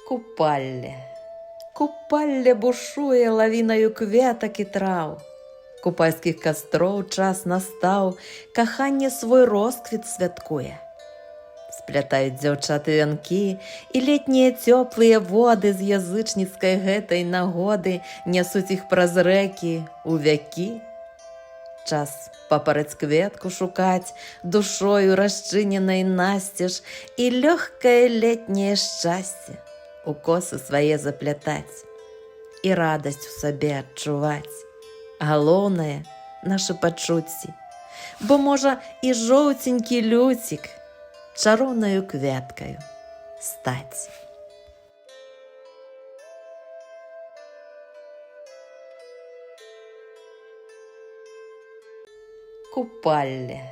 Купалле. Купалле бушуе лавінаю кветак і траў. Купальскіх кастроў час настаў, каханне свой росквіт святкуе. Сплятаюць дзяўчаты вянкі, і летнія цёплыя воды з язычніцкай гэтай нагоды нясуць іх праз рэкі у вякі. Час папараць кветку шукаць, душою расчыненай насцеж, і лёгкае летняе шчасце у косы свае заплятаць, і радасць у сабе адчуваць. Галоўнае – нашы пачуцці, бо можа і жоўценькі люцік чароўнаю кветкаю стаць. Купалле.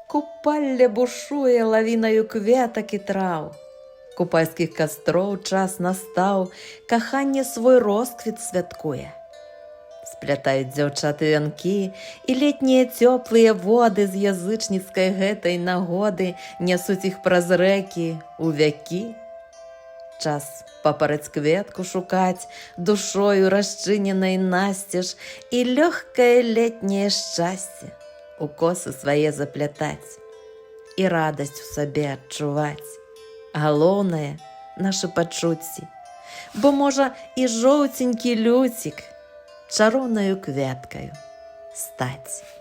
Купалле бушуе лавінаю кветак і траў. Купальскіх кастроў час настаў, каханне свой росквіт святкуе. Сплятаюць дзяўчаты вянкі, і летнія цёплыя воды з язычніцкай гэтай нагоды нясуць іх праз рэкі у вякі. Час папараць кветку шукаць, душою расчыненай насцеж, і лёгкае летняе шчасце у косы свае заплятаць, і радасць у сабе адчуваць. Галоўнае – нашы пачуцці, бо можа і жоўценькі люцік чароўнаю кветкаю стаць.